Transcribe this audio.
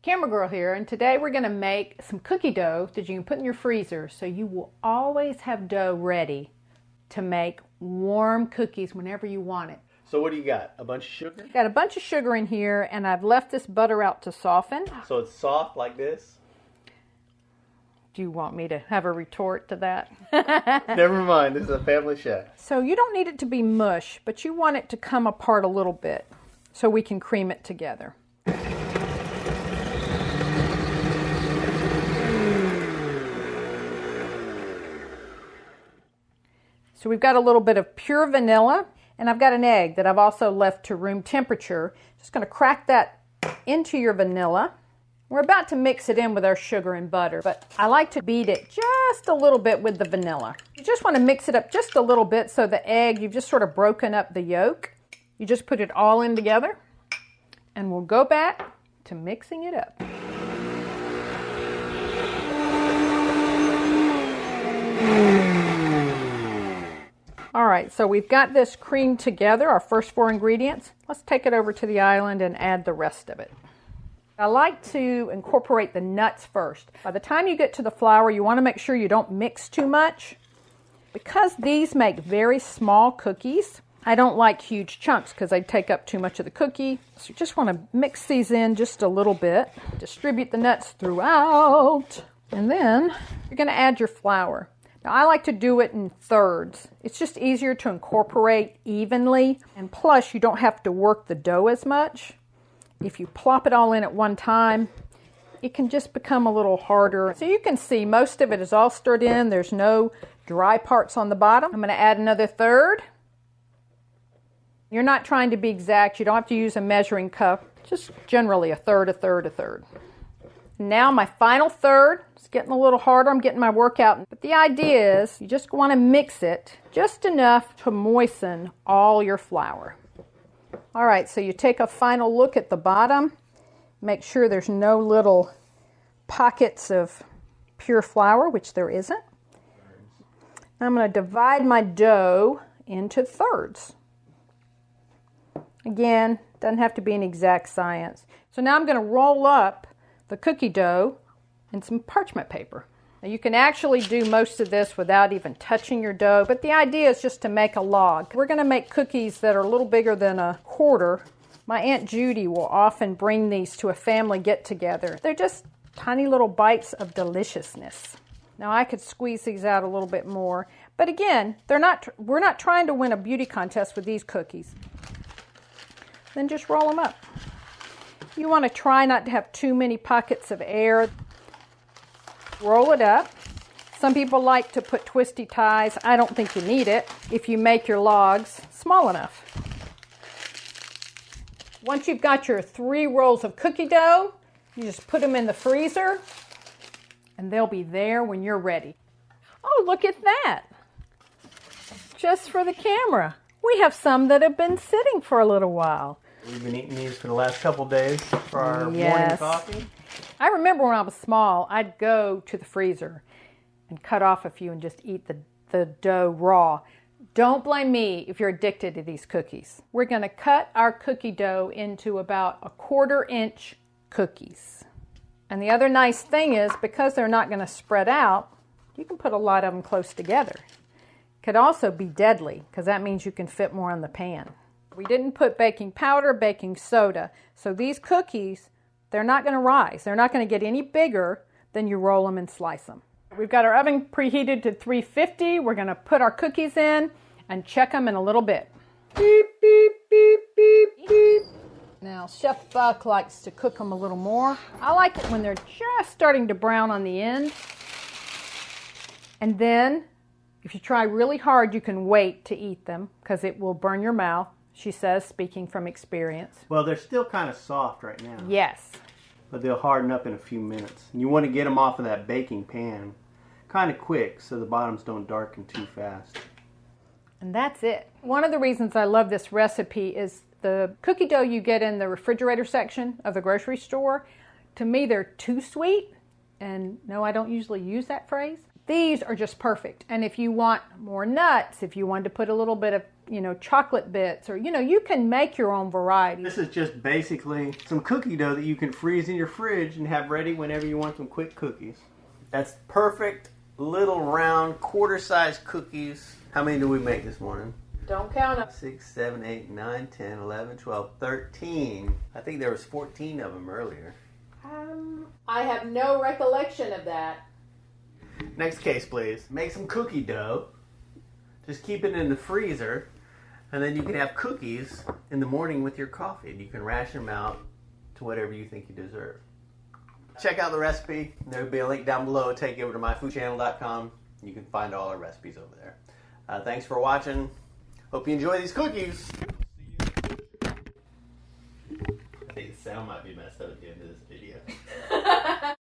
Camera Girl here, and today we're going to make some cookie dough that you can put in your freezer so you will always have dough ready to make warm cookies whenever you want it. So what do you got? A bunch of sugar? Got a bunch of sugar in here, and I've left this butter out to soften. So it's soft like this? Do you want me to have a retort to that? Never mind, this is a family chef. So you don't need it to be mush, but you want it to come apart a little bit so we can cream it together. So we've got a little bit of pure vanilla, and I've got an egg that I've also left to room temperature. Just going to crack that into your vanilla. We're about to mix it in with our sugar and butter, but I like to beat it just a little bit with the vanilla. You just want to mix it up just a little bit so the egg, you've just sort of broken up the yolk. You just put it all in together, and we'll go back to mixing it up. All right, so we've got this creamed together, our first 4 ingredients. Let's take it over to the island and add the rest of it. I like to incorporate the nuts first. By the time you get to the flour, you want to make sure you don't mix too much. Because these make very small cookies, I don't like huge chunks because they take up too much of the cookie. So you just want to mix these in just a little bit. Distribute the nuts throughout. And then you're going to add your flour. Now, I like to do it in thirds. It's just easier to incorporate evenly, and plus you don't have to work the dough as much. If you plop it all in at one time, it can just become a little harder. So you can see most of it is all stirred in. There's no dry parts on the bottom. I'm going to add another third. You're not trying to be exact. You don't have to use a measuring cup. Just generally a third, a third, a third. Now my final third. It's getting a little harder. I'm getting my work out. But the idea is you just want to mix it just enough to moisten all your flour. All right, so you take a final look at the bottom. Make sure there's no little pockets of pure flour, which there isn't. I'm going to divide my dough into thirds. Again, doesn't have to be an exact science. So now I'm going to roll up the cookie dough in some parchment paper. Now you can actually do most of this without even touching your dough, but the idea is just to make a log. We're going to make cookies that are a little bigger than a quarter. My Aunt Judy will often bring these to a family get-together. They're just tiny little bites of deliciousness. Now I could squeeze these out a little bit more, but again, we're not trying to win a beauty contest with these cookies. Then just roll them up. You want to try not to have too many pockets of air. Roll it up. Some people like to put twisty ties. I don't think you need it if you make your logs small enough. Once you've got your 3 rolls of cookie dough, you just put them in the freezer and they'll be there when you're ready. Oh, look at that. Just for the camera. We have some that have been sitting for a little while. We've been eating these for the last couple days for our morning coffee. I remember when I was small, I'd go to the freezer and cut off a few and just eat the dough raw. Don't blame me if you're addicted to these cookies. We're going to cut our cookie dough into about a 1/4 inch cookies. And the other nice thing is, because they're not going to spread out, you can put a lot of them close together. Could also be deadly, because that means you can fit more in the pan. We didn't put baking powder, baking soda. So these cookies, they're not going to rise. They're not going to get any bigger than you roll them and slice them. We've got our oven preheated to 350. We're going to put our cookies in and check them in a little bit. Beep, beep, beep, beep, beep. Now, Chef Buck likes to cook them a little more. I like it when they're just starting to brown on the end. And then, if you try really hard, you can wait to eat them because it will burn your mouth. She says, speaking from experience. Well, they're still kind of soft right now. Yes. But they'll harden up in a few minutes. And you want to get them off of that baking pan kind of quick so the bottoms don't darken too fast. And that's it. One of the reasons I love this recipe is the cookie dough you get in the refrigerator section of the grocery store. To me, they're too sweet. And no, I don't usually use that phrase. These are just perfect. And if you want more nuts, if you want to put a little bit of, chocolate bits, or, you can make your own variety. This is just basically some cookie dough that you can freeze in your fridge and have ready whenever you want some quick cookies. That's perfect little round quarter-sized cookies. How many do we make this morning? Don't count them. 6, 7, 8, 9, 10, 11, 12, 13. I think there was 14 of them earlier. I have no recollection of that. Next case, please. Make some cookie dough. Just keep it in the freezer, and then you can have cookies in the morning with your coffee. And you can ration them out to whatever you think you deserve. Check out the recipe. There'll be a link down below. Take you over to myfoodchannel.com. You can find all our recipes over there. Thanks for watching. Hope you enjoy these cookies. I think the sound might be messed up at the end of this video.